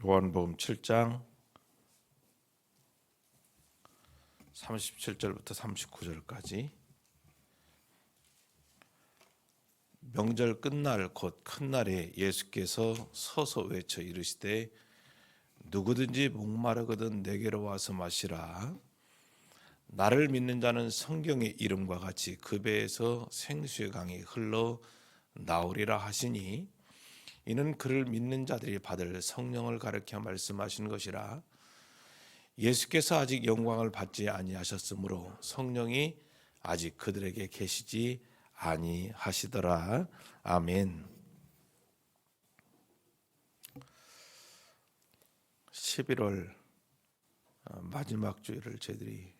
요한복음 7장 37절부터 39절까지. 명절 끝날 곧 큰 날에 예수께서 서서 외쳐 이르시되 누구든지 목마르거든 내게로 와서 마시라. 나를 믿는 자는 성경의 이름과 같이 그 배에서 생수의 강이 흘러 나오리라 하시니, 이는 그를 믿는 자들이 받을 성령을 가르쳐 말씀하신 것이라. 예수께서 아직 영광을 받지 아니하셨으므로 성령이 아직 그들에게 계시지 아니하시더라. 아멘. 11월 마지막 주일을 저희들이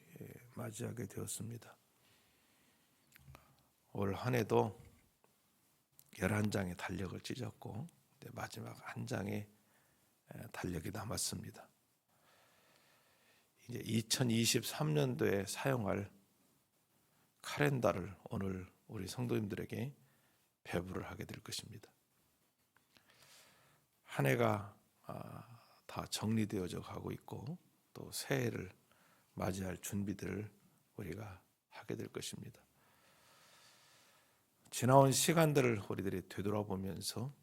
맞이하게 되었습니다. 올 한 해도 11장의 달력을 찢었고 마지막 한 장의 달력이 남았습니다. 이제 2023년도에 사용할 카렌더를 오늘 우리 성도님들에게 배부를 하게 될 것입니다. 한 해가 다 정리되어져 가고 있고 또 새해를 맞이할 준비들을 우리가 하게 될 것입니다. 지나온 시간들을 우리들이 되돌아보면서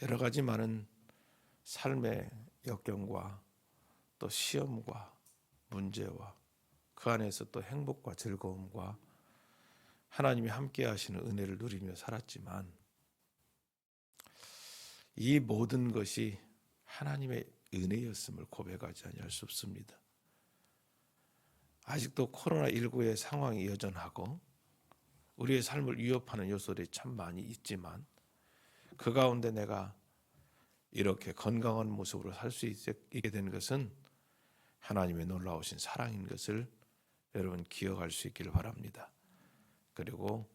여러 가지 많은 삶의 역경과 또 시험과 문제와 그 안에서 또 행복과 즐거움과 하나님이 함께 하시는 은혜를 누리며 살았지만, 이 모든 것이 하나님의 은혜였음을 고백하지 아니할 수 없습니다. 아직도 코로나19의 상황이 여전하고 우리의 삶을 위협하는 요소들이 참 많이 있지만, 그 가운데 내가 이렇게 건강한 모습으로 살 수 있게 된 것은 하나님의 놀라우신 사랑인 것을 여러분 기억할 수 있기를 바랍니다. 그리고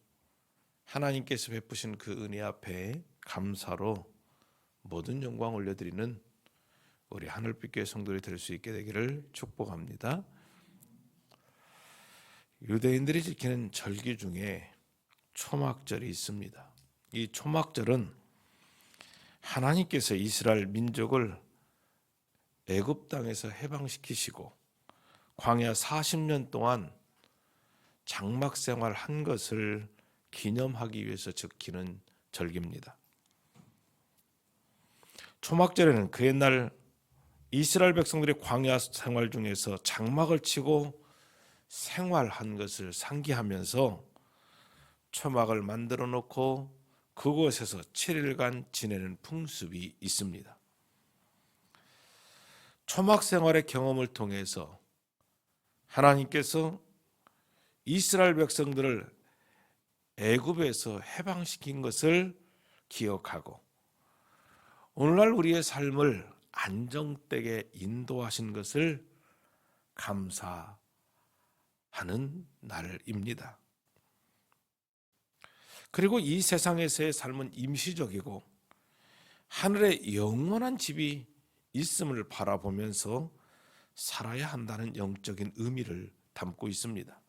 하나님께서 베푸신 그 은혜 앞에 감사로 모든 영광 올려드리는 우리 하늘빛교회 성도들이 될 수 있게 되기를 축복합니다. 유대인들이 지키는 절기 중에 초막절이 있습니다. 이 초막절은 하나님께서 이스라엘 민족을 애굽 땅에서 해방시키시고 광야 40년 동안 장막 생활한 것을 기념하기 위해서 지키는 절기입니다. 초막절에는 그 옛날 이스라엘 백성들이 광야 생활 중에서 장막을 치고 생활한 것을 상기하면서 초막을 만들어 놓고 그곳에서 7일간 지내는 풍습이 있습니다. 초막 생활의 경험을 통해서 하나님께서 이스라엘 백성들을 애굽에서 해방시킨 것을 기억하고 오늘날 우리의 삶을 안정되게 인도하신 것을 감사하는 날입니다. 그리고 이 세상에서의 삶은 임시적이고 하늘에 영원한 집이 있음을 바라보면서 살아야 한다는 영적인 의미를 담고 있습니다.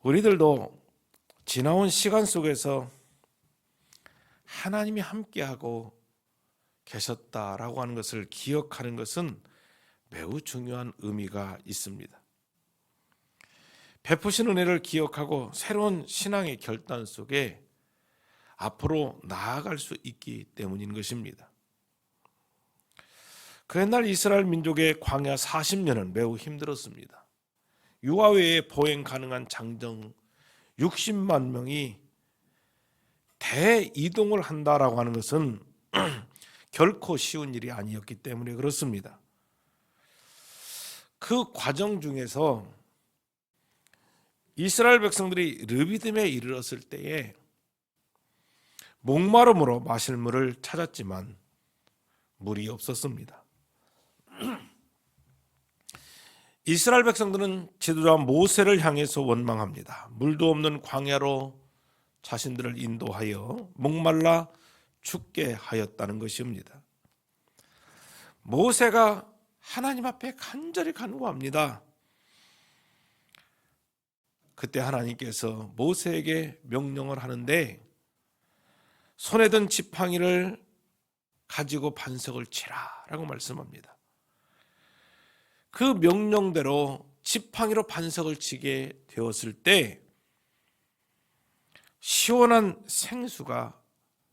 우리들도 지나온 시간 속에서 하나님이 함께하고 계셨다라고 하는 것을 기억하는 것은 매우 중요한 의미가 있습니다. 베푸신 은혜를 기억하고 새로운 신앙의 결단 속에 앞으로 나아갈 수 있기 때문인 것입니다. 그 옛날 이스라엘 민족의 광야 40년은 매우 힘들었습니다. 유아 외에 보행 가능한 장정 60만 명이 대이동을 한다라고 하는 것은 결코 쉬운 일이 아니었기 때문에 그렇습니다. 그 과정 중에서 이스라엘 백성들이 르비딤에 이르렀을 때에 목마름으로 마실 물을 찾았지만 물이 없었습니다. 이스라엘 백성들은 지도자 모세를 향해서 원망합니다. 물도 없는 광야로 자신들을 인도하여 목말라 죽게 하였다는 것입니다. 모세가 하나님 앞에 간절히 간구합니다. 그때 하나님께서 모세에게 명령을 하는데 손에 든 지팡이를 가지고 반석을 치라라고 말씀합니다. 그 명령대로 지팡이로 반석을 치게 되었을 때 시원한 생수가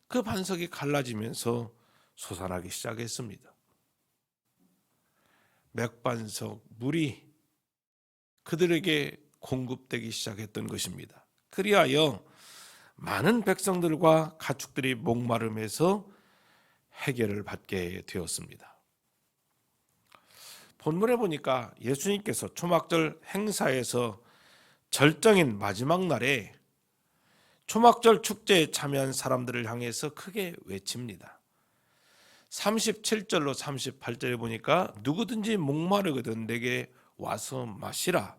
그 반석이 갈라지면서 솟아나기 시작했습니다. 맥반석 물이 그들에게 공급되기 시작했던 것입니다. 그리하여 많은 백성들과 가축들이 목마름에서 해결을 받게 되었습니다. 본문에 보니까 예수님께서 초막절 행사에서 절정인 마지막 날에 초막절 축제에 참여한 사람들을 향해서 크게 외칩니다. 37절로 38절에 보니까 누구든지 목마르거든 내게 와서 마시라.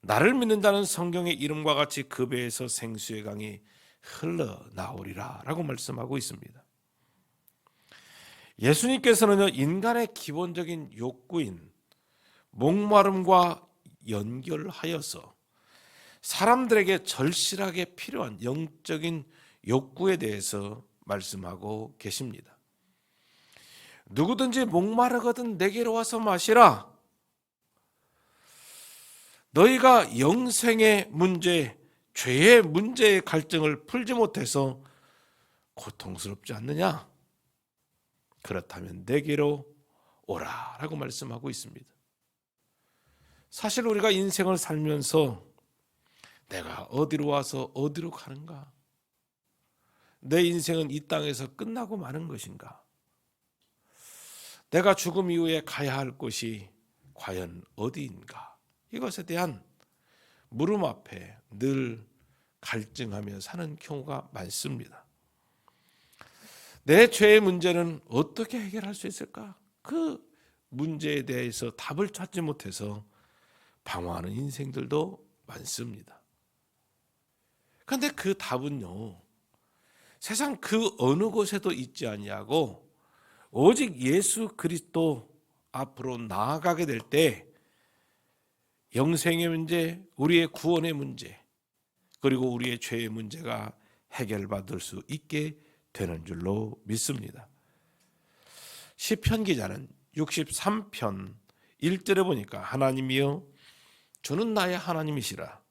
나를 믿는 자는 성경의 이름과 같이 그 배에서 생수의 강이 흘러나오리라 라고 말씀하고 있습니다. 예수님께서는요, 인간의 기본적인 욕구인 목마름과 연결하여서 사람들에게 절실하게 필요한 영적인 욕구에 대해서 말씀하고 계십니다. 누구든지 목마르거든 내게로 와서 마시라. 너희가 영생의 문제, 죄의 문제의 갈증을 풀지 못해서 고통스럽지 않느냐? 그렇다면 내게로 오라라고 말씀하고 있습니다. 사실 우리가 인생을 살면서 내가 어디로 와서 어디로 가는가? 내 인생은 이 땅에서 끝나고 마는 것인가? 내가 죽음 이후에 가야 할 곳이 과연 어디인가? 이것에 대한 물음 앞에 늘 갈증하며 사는 경우가 많습니다. 내 죄의 문제는 어떻게 해결할 수 있을까? 그 문제에 대해서 답을 찾지 못해서 방황하는 인생들도 많습니다. 그런데 그 답은요, 세상 그 어느 곳에도 있지 아니하고 오직 예수 그리스도 앞으로 나아가게 될 때 영생의 문제, 우리의 구원의 문제, 그리고 우리의 죄의 문제가 해결받을 수 있게 되는 줄로 믿습니다. 시편 기자는 63편 1절에 보니까 하나님이여 주는 나의 하나님이시라.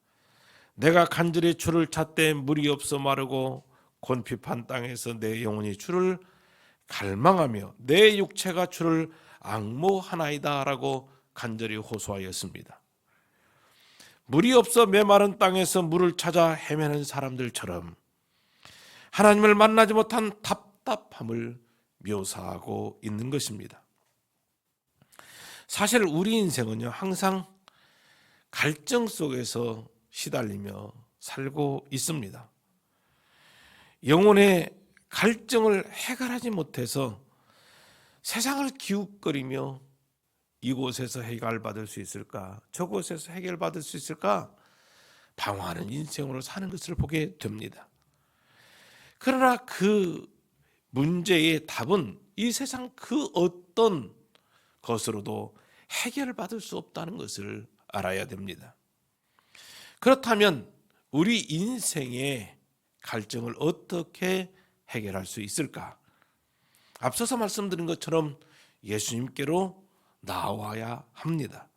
내가 간절히 주를 찾되 물이 없어 마르고 곤핍한 땅에서 내 영혼이 주를 갈망하며 내 육체가 주를 앙모하나이다 라고 간절히 호소하였습니다. 물이 없어 메마른 땅에서 물을 찾아 헤매는 사람들처럼 하나님을 만나지 못한 답답함을 묘사하고 있는 것입니다. 사실 우리 인생은요, 항상 갈증 속에서 시달리며 살고 있습니다. 영혼의 갈증을 해결하지 못해서 세상을 기웃거리며 이곳에서 해결받을 수 있을까? 저곳에서 해결받을 수 있을까? 방황하는 인생으로 사는 것을 보게 됩니다. 그러나 그 문제의 답은 이 세상 그 어떤 것으로도 해결받을 수 없다는 것을 알아야 됩니다. 그렇다면 우리 인생의 갈증을 어떻게 해결할 수 있을까? 앞서서 말씀드린 것처럼 예수님께로 나와야 합니다.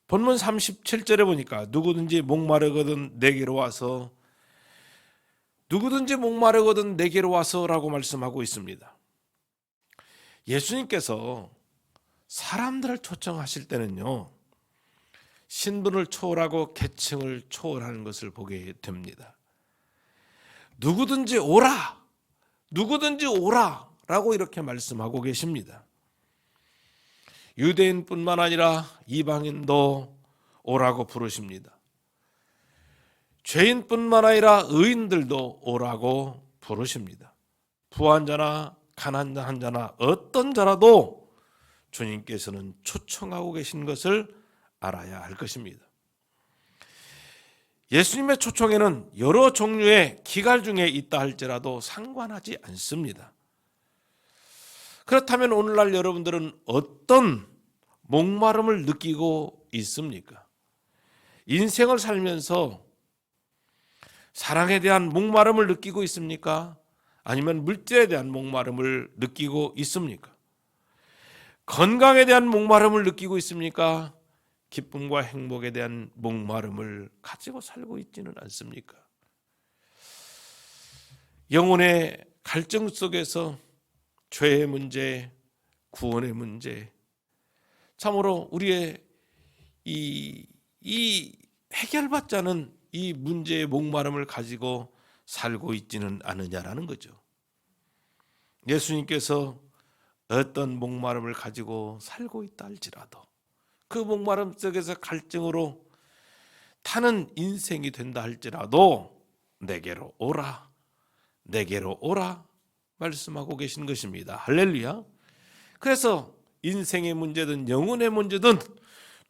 본문 37절에 보니까 누구든지 목마르거든 내게로 와서, 누구든지 목마르거든 내게로 와서라고 말씀하고 있습니다. 예수님께서 사람들을 초청하실 때는요, 신분을 초월하고 계층을 초월하는 것을 보게 됩니다. 누구든지 오라, 누구든지 오라 라고 이렇게 말씀하고 계십니다. 유대인뿐만 아니라 이방인도 오라고 부르십니다. 죄인뿐만 아니라 의인들도 오라고 부르십니다. 부한 자나 가난한 자나 어떤 자라도 주님께서는 초청하고 계신 것을 알아야 할 것입니다. 예수님의 초청에는 여러 종류의 기갈 중에 있다 할지라도 상관하지 않습니다. 그렇다면 오늘날 여러분들은 어떤 목마름을 느끼고 있습니까? 인생을 살면서 사랑에 대한 목마름을 느끼고 있습니까? 아니면 물질에 대한 목마름을 느끼고 있습니까? 건강에 대한 목마름을 느끼고 있습니까? 기쁨과 행복에 대한 목마름을 가지고 살고 있지는 않습니까? 영혼의 갈증 속에서 죄의 문제, 구원의 문제, 참으로 우리의 이 해결받지 않은 이 문제의 목마름을 가지고 살고 있지는 않느냐라는 거죠. 예수님께서 어떤 목마름을 가지고 살고 있다 할지라도 그 목마름 속에서 갈증으로 타는 인생이 된다 할지라도 내게로 오라, 내게로 오라 말씀하고 계신 것입니다. 할렐루야. 그래서 인생의 문제든 영혼의 문제든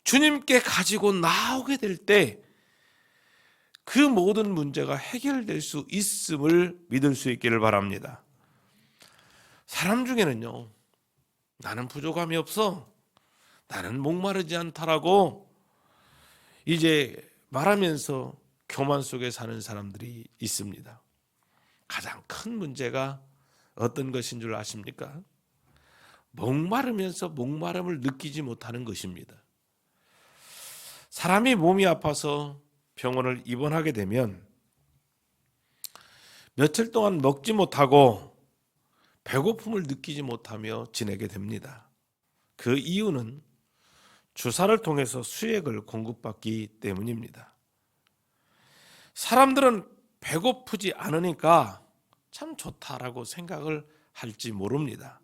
주님께 가지고 나오게 될 때 그 모든 문제가 해결될 수 있음을 믿을 수 있기를 바랍니다. 사람 중에는요, 나는 부족함이 없어, 나는 목마르지 않다라고 이제 말하면서 교만 속에 사는 사람들이 있습니다. 가장 큰 문제가 어떤 것인 줄 아십니까? 목마르면서 목마름을 느끼지 못하는 것입니다. 사람이 몸이 아파서 병원을 입원하게 되면 며칠 동안 먹지 못하고 배고픔을 느끼지 못하며 지내게 됩니다. 그 이유는 주사를 통해서 수액을 공급받기 때문입니다. 사람들은 배고프지 않으니까 참 좋다라고 생각을 할지 모릅니다.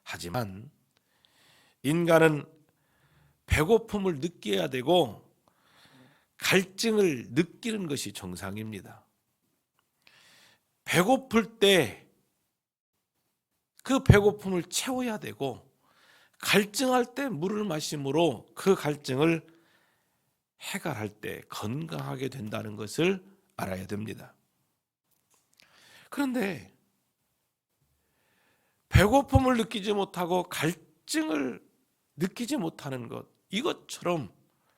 하지만 인간은 배고픔을 느껴야 되고 갈증을 느끼는 것이 정상입니다. 배고플 때 그 배고픔을 채워야 되고 갈증할 때 물을 마심으로 그 갈증을 해결할 때 건강하게 된다는 것을 알아야 됩니다. 그런데 배고픔을 느끼지 못하고 갈증을 느끼지 못하는 것, 이것처럼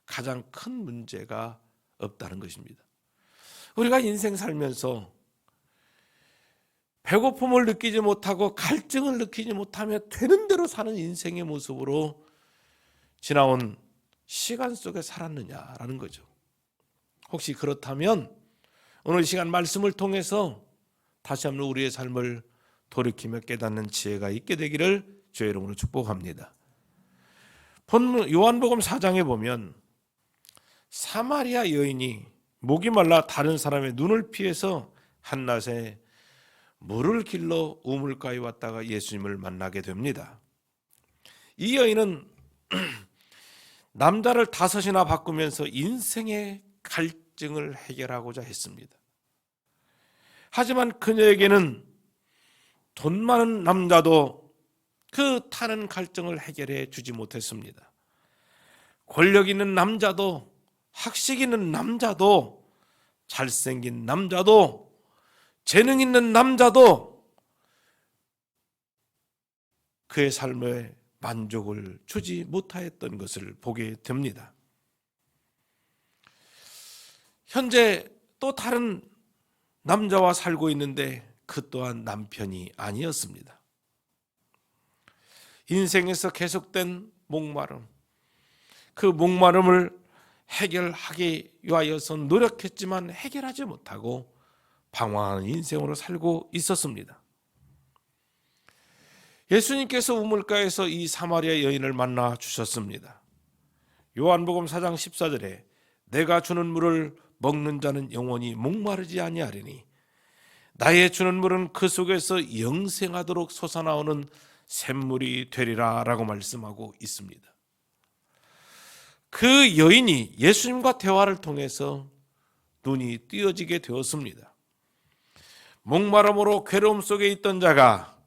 가장 큰 문제가 없다는 것입니다. 우리가 인생 살면서 배고픔을 느끼지 못하고 갈증을 느끼지 못하며 되는 대로 사는 인생의 모습으로 지나온 시간 속에 살았느냐라는 거죠. 혹시 그렇다면 오늘 이 시간 말씀을 통해서 다시 한번 우리의 삶을 돌이키며 깨닫는 지혜가 있게 되기를 주의 이름으로 축복합니다. 본문 요한복음 4장에 보면 사마리아 여인이 목이 말라 다른 사람의 눈을 피해서 한낮에 물을 길러 우물가에 왔다가 예수님을 만나게 됩니다. 이 여인은 남자를 5이나 바꾸면서 인생의 갈증을 해결하고자 했습니다. 하지만 그녀에게는 돈 많은 남자도 그 타는 갈증을 해결해 주지 못했습니다. 권력 있는 남자도, 학식 있는 남자도, 잘생긴 남자도, 재능 있는 남자도 그의 삶에 만족을 주지 못하였던 것을 보게 됩니다. 현재 또 다른 남자와 살고 있는데 그 또한 남편이 아니었습니다. 인생에서 계속된 목마름, 그 목마름을 해결하기 위하여서 노력했지만 해결하지 못하고 방황하는 인생으로 살고 있었습니다. 예수님께서 우물가에서 이 사마리아 여인을 만나 주셨습니다. 요한복음 4장 14절에 내가 주는 물을 먹는 자는 영원히 목마르지 아니하리니 나의 주는 물은 그 속에서 영생하도록 솟아나오는 샘물이 되리라 라고 말씀하고 있습니다. 그 여인이 예수님과 대화를 통해서 눈이 띄어지게 되었습니다. 목마름으로 괴로움 속에 있던 자가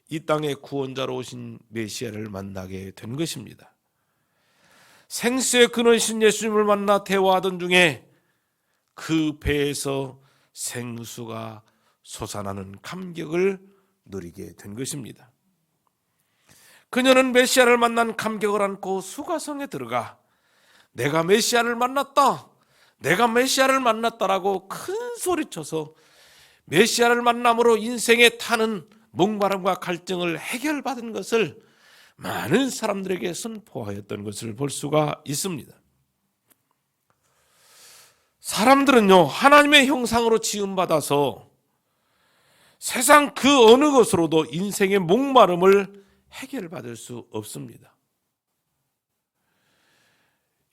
이 땅의 구원자로 오신 메시아를 만나게 된 것입니다. 생수의 근원이신 예수님을 만나 대화하던 중에 그 배에서 생수가 솟아나는 감격을 누리게 된 것입니다. 그녀는 메시아를 만난 감격을 안고 수가성에 들어가 내가 메시아를 만났다, 내가 메시아를 만났다라고 큰 소리쳐서 메시아를 만남으로 인생에 타는 목마름과 갈증을 해결받은 것을 많은 사람들에게 선포하였던 것을 볼 수가 있습니다. 사람들은요, 하나님의 형상으로 지음받아서 세상 그 어느 것으로도 인생의 목마름을 해결받을 수 없습니다.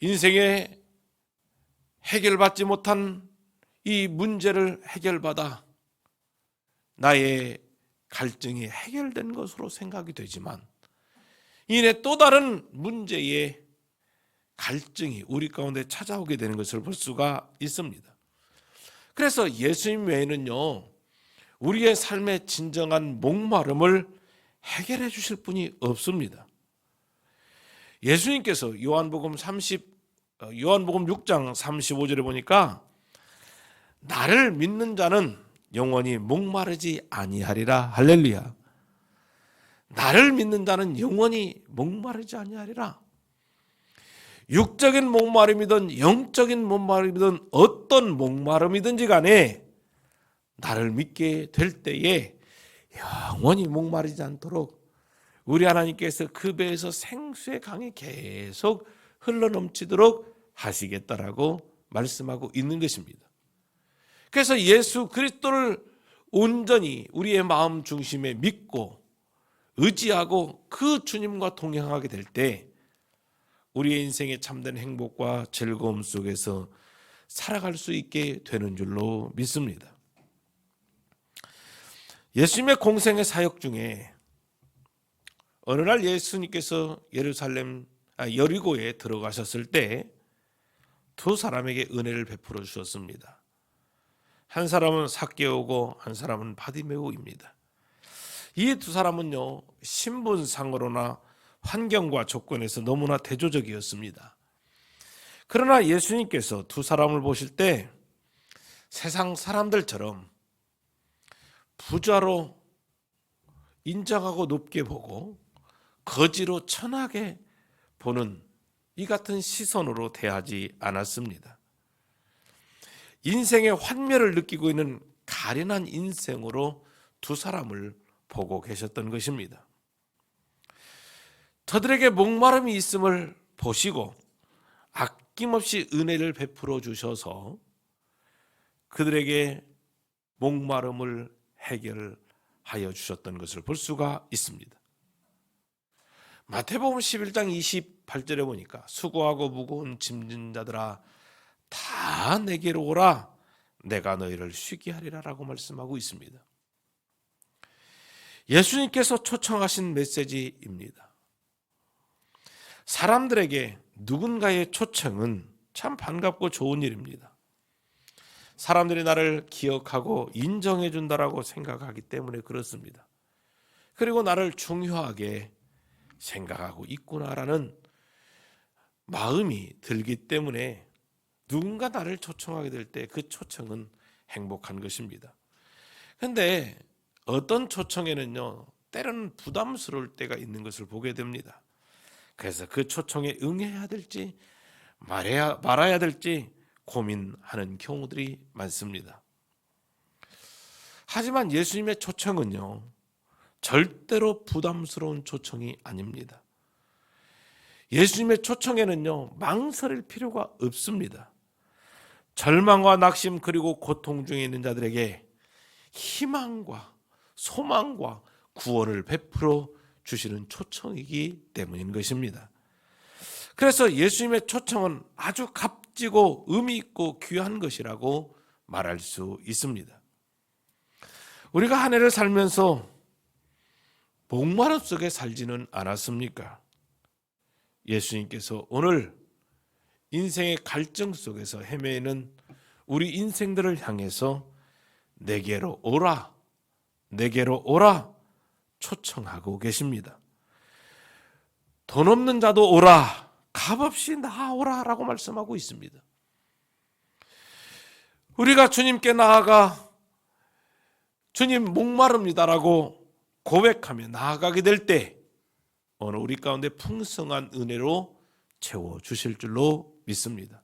인생에 해결받지 못한 이 문제를 해결받아 나의 갈증이 해결된 것으로 생각이 되지만 이내 또 다른 문제의 갈증이 우리 가운데 찾아오게 되는 것을 볼 수가 있습니다. 그래서 예수님 외에는요, 우리의 삶의 진정한 목마름을 해결해 주실 분이 없습니다. 예수님께서 요한복음 6장 35절에 보니까 나를 믿는 자는 영원히 목마르지 아니하리라. 할렐루야. 나를 믿는 자는 영원히 목마르지 아니하리라. 육적인 목마름이든 영적인 목마름이든 어떤 목마름이든지 간에 나를 믿게 될 때에 영원히 목마르지 않도록 우리 하나님께서 그 배에서 생수의 강이 계속 흘러넘치도록 하시겠다라고 말씀하고 있는 것입니다. 그래서 예수 그리스도를 온전히 우리의 마음 중심에 믿고 의지하고 그 주님과 동행하게 될 때 우리의 인생의 참된 행복과 즐거움 속에서 살아갈 수 있게 되는 줄로 믿습니다. 예수님의 공생의 사역 중에 어느 날 예수님께서 여리고에 들어가셨을 때 두 사람에게 은혜를 베풀어 주셨습니다. 한 사람은 삭개오고 한 사람은 바디메오입니다. 이 두 사람은요, 신분상으로나 환경과 조건에서 너무나 대조적이었습니다. 그러나 예수님께서 두 사람을 보실 때 세상 사람들처럼 부자로 인정하고 높게 보고 거지로 천하게 보는 이 같은 시선으로 대하지 않았습니다. 인생의 환멸을 느끼고 있는 가련한 인생으로 두 사람을 보고 계셨던 것입니다. 저들에게 목마름이 있음을 보시고 아낌없이 은혜를 베풀어 주셔서 그들에게 목마름을 해결하여 주셨던 것을 볼 수가 있습니다. 마태복음 11장 28절에 보니까 수고하고 무거운 짐진 자들아 다 내게로 오라 내가 너희를 쉬게 하리라 라고 말씀하고 있습니다. 예수님께서 초청하신 메시지입니다. 사람들에게 누군가의 초청은 참 반갑고 좋은 일입니다. 사람들이 나를 기억하고 인정해 준다라고 생각하기 때문에 그렇습니다. 그리고 나를 중요하게 생각하고 있구나라는 마음이 들기 때문에 누군가 나를 초청하게 될 때 그 초청은 행복한 것입니다. 그런데 어떤 초청에는요, 때로는 부담스러울 때가 있는 것을 보게 됩니다. 그래서 그 초청에 응해야 될지 말아야 될지 고민하는 경우들이 많습니다. 하지만 예수님의 초청은요, 절대로 부담스러운 초청이 아닙니다. 예수님의 초청에는요, 망설일 필요가 없습니다. 절망과 낙심 그리고 고통 중에 있는 자들에게 희망과 소망과 구원을 베풀어 주시는 초청이기 때문인 것입니다. 그래서 예수님의 초청은 아주 값지고 의미 있고 귀한 것이라고 말할 수 있습니다. 우리가 한 해를 살면서 목마름 속에 살지는 않았습니까? 예수님께서 오늘 인생의 갈증 속에서 헤매는 우리 인생들을 향해서 내게로 오라, 내게로 오라 초청하고 계십니다. 돈 없는 자도 오라, 값없이 나아오라 라고 말씀하고 있습니다. 우리가 주님께 나아가 주님 목마릅니다라고 고백하며 나아가게 될 때 오늘 우리 가운데 풍성한 은혜로 채워주실 줄로 믿습니다.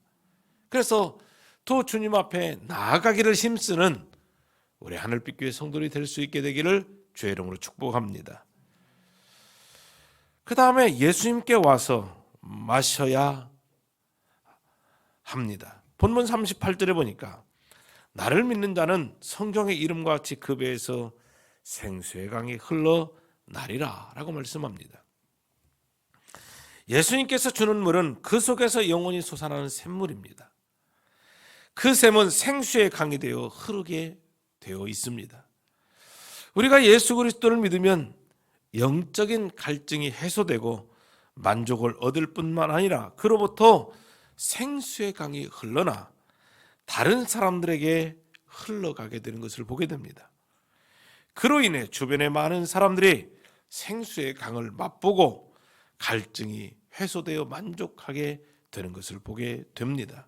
그래서 또 주님 앞에 나아가기를 힘쓰는 우리 하늘빛교회 성도들이 될 수 있게 되기를 주의 이름으로 축복합니다. 그 다음에 예수님께 와서 마셔야 합니다. 본문 38절에 보니까 나를 믿는 자는 성경의 이름과 같이 그 배에서 생수의 강이 흘러나리라 라고 말씀합니다. 예수님께서 주는 물은 그 속에서 영원히 솟아나는 샘물입니다. 그 샘은 생수의 강이 되어 흐르게 되어 있습니다. 우리가 예수 그리스도를 믿으면 영적인 갈증이 해소되고 만족을 얻을 뿐만 아니라 그로부터 생수의 강이 흘러나 다른 사람들에게 흘러가게 되는 것을 보게 됩니다. 그로 인해 주변의 많은 사람들이 생수의 강을 맛보고 갈증이 해소되어 만족하게 되는 것을 보게 됩니다.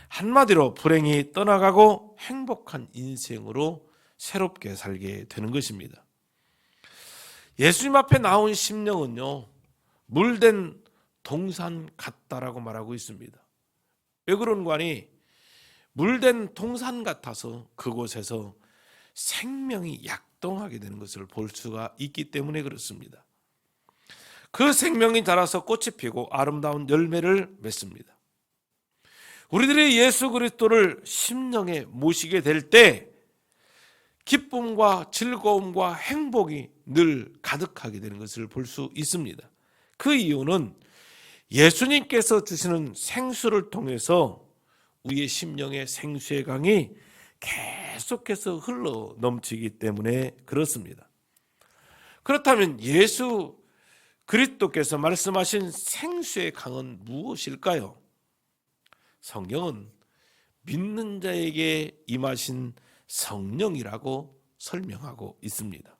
한마디로 불행이 떠나가고 행복한 인생으로 새롭게 살게 되는 것입니다. 예수님 앞에 나온 심령은요, 물된 동산 같다라고 말하고 있습니다. 왜 그런가 하니 물된 동산 같아서 그곳에서 생명이 약동하게 되는 것을 볼 수가 있기 때문에 그렇습니다. 그 생명이 자라서 꽃이 피고 아름다운 열매를 맺습니다. 우리들이 예수 그리스도를 심령에 모시게 될 때 기쁨과 즐거움과 행복이 늘 가득하게 되는 것을 볼 수 있습니다. 그 이유는 예수님께서 주시는 생수를 통해서 우리의 심령의 생수의 강이 계속해서 흘러 넘치기 때문에 그렇습니다. 그렇다면 예수 그리스도께서 말씀하신 생수의 강은 무엇일까요? 성경은 믿는 자에게 임하신 성령이라고 설명하고 있습니다.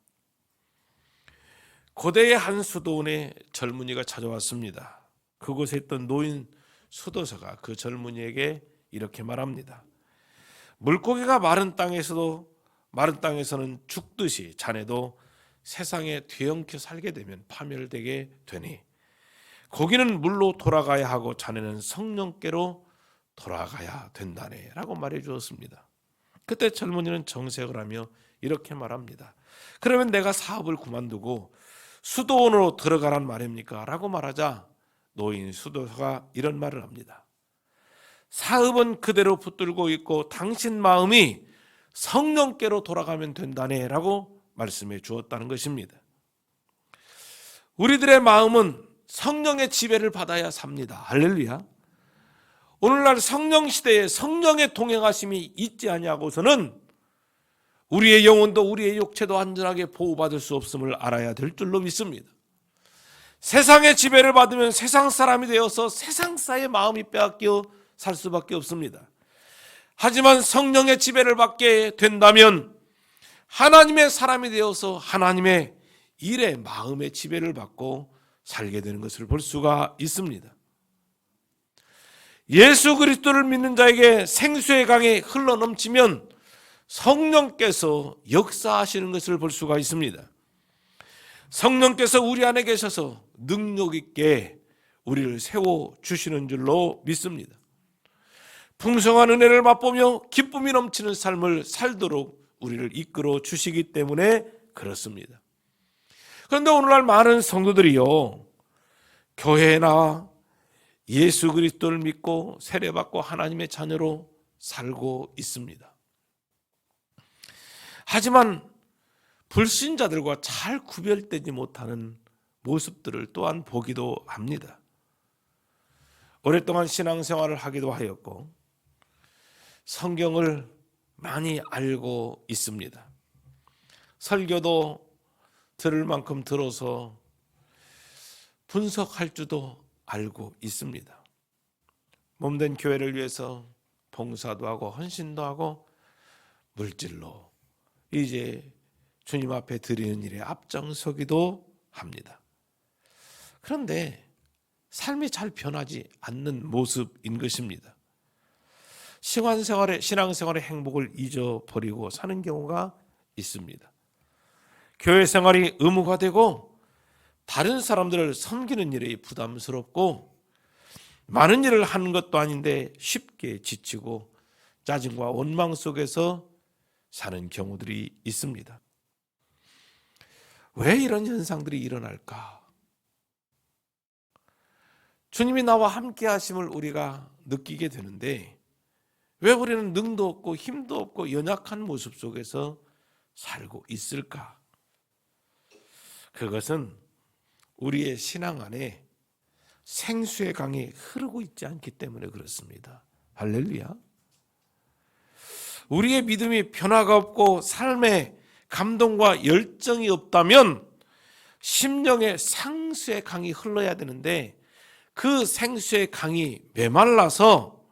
고대의 한 수도원에 젊은이가 찾아왔습니다. 그곳에 있던 노인 수도사가 그 젊은이에게 이렇게 말합니다. 물고기가 마른 땅에서는 죽듯이 자네도 세상에 뒤엉켜 살게 되면 파멸되게 되니 고기는 물로 돌아가야 하고 자네는 성령께로 돌아가야 된다네 라고 말해 주었습니다. 그때 젊은이는 정색을 하며 이렇게 말합니다. 그러면 내가 사업을 그만두고 수도원으로 들어가란 말입니까? 라고 말하자 노인 수도사가 이런 말을 합니다. 사업은 그대로 붙들고 있고 당신 마음이 성령께로 돌아가면 된다네 라고 말씀해 주었다는 것입니다. 우리들의 마음은 성령의 지배를 받아야 삽니다. 할렐루야. 오늘날 성령 시대에 성령의 동행하심이 있지 아니하고서는 우리의 영혼도 우리의 육체도 안전하게 보호받을 수 없음을 알아야 될 줄로 믿습니다. 세상의 지배를 받으면 세상 사람이 되어서 세상사의 마음이 빼앗겨 살 수밖에 없습니다. 하지만 성령의 지배를 받게 된다면 하나님의 사람이 되어서 하나님의 일에 마음의 지배를 받고 살게 되는 것을 볼 수가 있습니다. 예수 그리스도를 믿는 자에게 생수의 강이 흘러넘치면 성령께서 역사하시는 것을 볼 수가 있습니다. 성령께서 우리 안에 계셔서 능력 있게 우리를 세워주시는 줄로 믿습니다. 풍성한 은혜를 맛보며 기쁨이 넘치는 삶을 살도록 우리를 이끌어 주시기 때문에 그렇습니다. 그런데 오늘날 많은 성도들이요, 교회나 예수 그리스도를 믿고 세례받고 하나님의 자녀로 살고 있습니다. 하지만 불신자들과 잘 구별되지 못하는 모습들을 또한 보기도 합니다. 오랫동안 신앙생활을 하기도 하였고 성경을 많이 알고 있습니다. 설교도 들을 만큼 들어서 분석할 줄도 알고 있습니다. 몸된 교회를 위해서 봉사도 하고 헌신도 하고 물질로 이제 주님 앞에 드리는 일에 앞장서기도 합니다. 그런데 삶이 잘 변하지 않는 모습인 것입니다. 신앙생활의 행복을 잊어버리고 사는 경우가 있습니다. 교회 생활이 의무화되고 다른 사람들을 섬기는 일이 부담스럽고 많은 일을 하는 것도 아닌데 쉽게 지치고 짜증과 원망 속에서 사는 경우들이 있습니다. 왜 이런 현상들이 일어날까? 주님이 나와 함께 하심을 우리가 느끼게 되는데 왜 우리는 능도 없고 힘도 없고 연약한 모습 속에서 살고 있을까? 그것은 우리의 신앙 안에 생수의 강이 흐르고 있지 않기 때문에 그렇습니다. 할렐루야. 우리의 믿음이 변화가 없고 삶에 감동과 열정이 없다면 심령의 생수의 강이 흘러야 되는데 그 생수의 강이 메말라서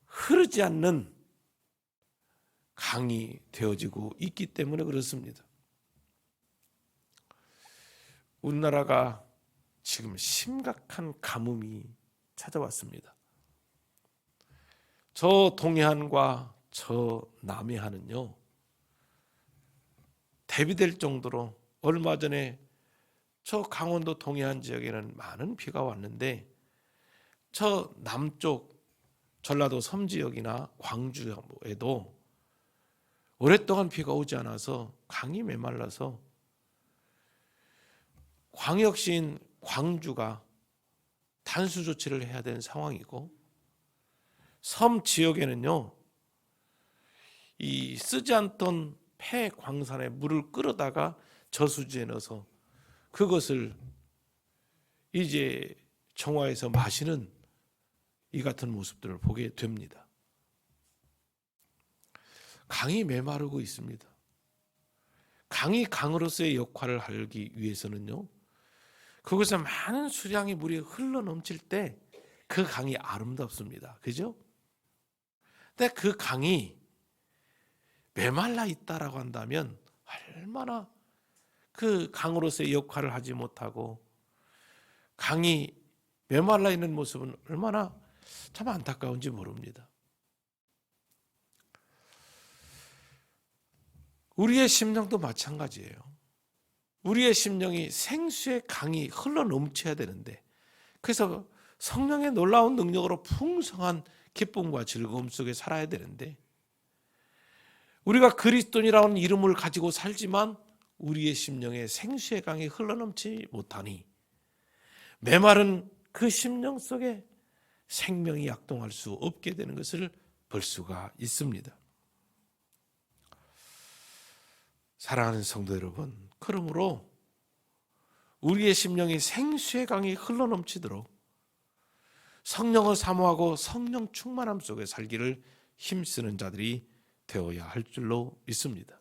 흐르지 않는 강이 되어지고 있기 때문에 그렇습니다. 우리나라가 지금 심각한 가뭄이 찾아왔습니다. 저 동해안과 저 남해안은요, 대비될 정도로 얼마 전에 저 강원도 동해안 지역에는 많은 비가 왔는데 저 남쪽 전라도 섬 지역이나 광주에도 오랫동안 비가 오지 않아서 강이 메말라서 광역시인 광주가 단수 조치를 해야 되는 상황이고 섬 지역에는요, 이 쓰지 않던 폐 광산에 물을 끌어다가 저수지에 넣어서 그것을 이제 정화해서 마시는 이 같은 모습들을 보게 됩니다. 강이 메마르고 있습니다. 강이 강으로서의 역할을 하기 위해서는요, 그곳에 많은 수량의 물이 흘러 넘칠 때 그 강이 아름답습니다. 그죠? 근데 그 강이 메말라 있다라고 한다면 얼마나 그 강으로서의 역할을 하지 못하고 강이 메말라 있는 모습은 얼마나 참 안타까운지 모릅니다. 우리의 심령도 마찬가지예요. 우리의 심령이 생수의 강이 흘러 넘쳐야 되는데, 그래서 성령의 놀라운 능력으로 풍성한 기쁨과 즐거움 속에 살아야 되는데, 우리가 그리스도인이라는 이름을 가지고 살지만 우리의 심령에 생수의 강이 흘러넘치지 못하니 메마른 그 심령 속에 생명이 약동할 수 없게 되는 것을 볼 수가 있습니다. 사랑하는 성도 여러분, 그러므로 우리의 심령이 생수의 강이 흘러넘치도록 성령을 사모하고 성령 충만함 속에 살기를 힘쓰는 자들이 되어야 할 줄로 믿습니다.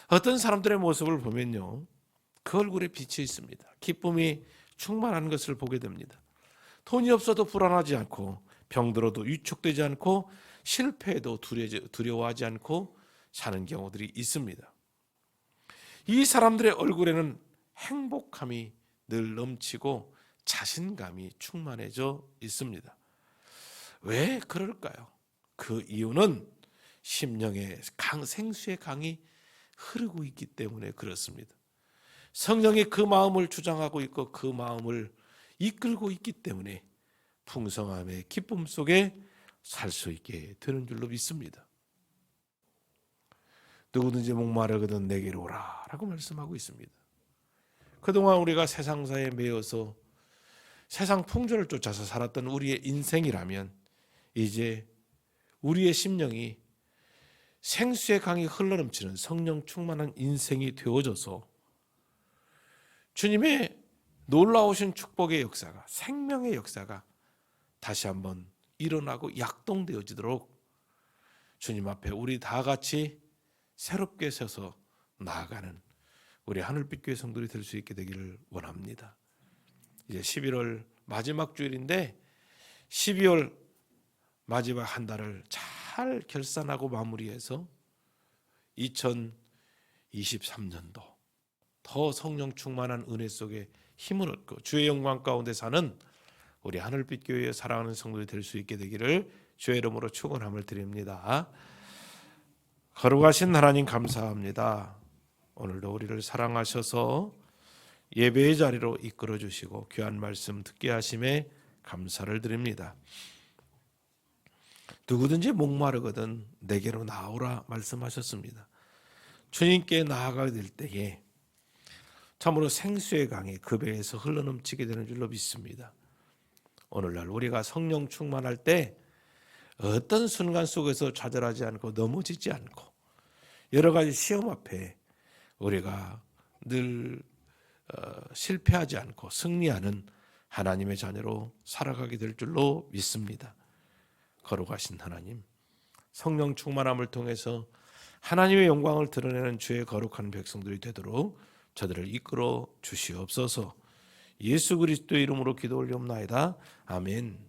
어떤 사람들의 모습을 보면요, 그 얼굴에 빛이 있습니다. 기쁨이 충만한 것을 보게 됩니다. 돈이 없어도 불안하지 않고 병들어도 위축되지 않고 실패해도 두려워하지 않고 사는 경우들이 있습니다. 이 사람들의 얼굴에는 행복함이 늘 넘치고 자신감이 충만해져 있습니다. 왜 그럴까요? 그 이유는 심령의 생수의 강이 흐르고 있기 때문에 그렇습니다. 성령이 그 마음을 주장하고 있고 그 마음을 이끌고 있기 때문에 풍성함의 기쁨 속에 살 수 있게 되는 줄로 믿습니다. 누구든지 목마르거든 내게로 오라 라고 말씀하고 있습니다. 그동안 우리가 세상사에 매여서 세상 풍조를 쫓아서 살았던 우리의 인생이라면 이제 우리의 심령이 생수의 강이 흘러넘치는 성령 충만한 인생이 되어져서 주님의 놀라우신 축복의 역사가, 생명의 역사가 다시 한번 일어나고 약동되어지도록 주님 앞에 우리 다 같이 새롭게 서서 나아가는 우리 하늘빛 교회 성도들이 될 수 있게 되기를 원합니다. 이제 11월 마지막 주일인데 12월 마지막 한 달을 잘 결산하고 마무리해서 2023년도 더 성령 충만한 은혜 속에 힘을 얻고 주의 영광 가운데 사는 우리 하늘빛 교회의 사랑하는 성도들이 될 수 있게 되기를 주의 이름으로 축원함을 드립니다. 거룩하신 하나님 감사합니다. 오늘도 우리를 사랑하셔서 예배의 자리로 이끌어 주시고 귀한 말씀 듣게 하심에 감사를 드립니다. 누구든지 목마르거든 내게로 나오라 말씀하셨습니다. 주님께 나아가게 될 때에 참으로 생수의 강이 그 배에서 흘러넘치게 되는 줄로 믿습니다. 오늘날 우리가 성령 충만할 때 어떤 순간 속에서 좌절하지 않고 넘어지지 않고 여러 가지 시험 앞에 우리가 늘 실패하지 않고 승리하는 하나님의 자녀로 살아가게 될 줄로 믿습니다. 거룩하신 하나님, 성령 충만함을 통해서 하나님의 영광을 드러내는 주의 거룩한 백성들이 되도록 저들을 이끌어 주시옵소서. 예수 그리스도의 이름으로 기도 올리옵나이다. 아멘.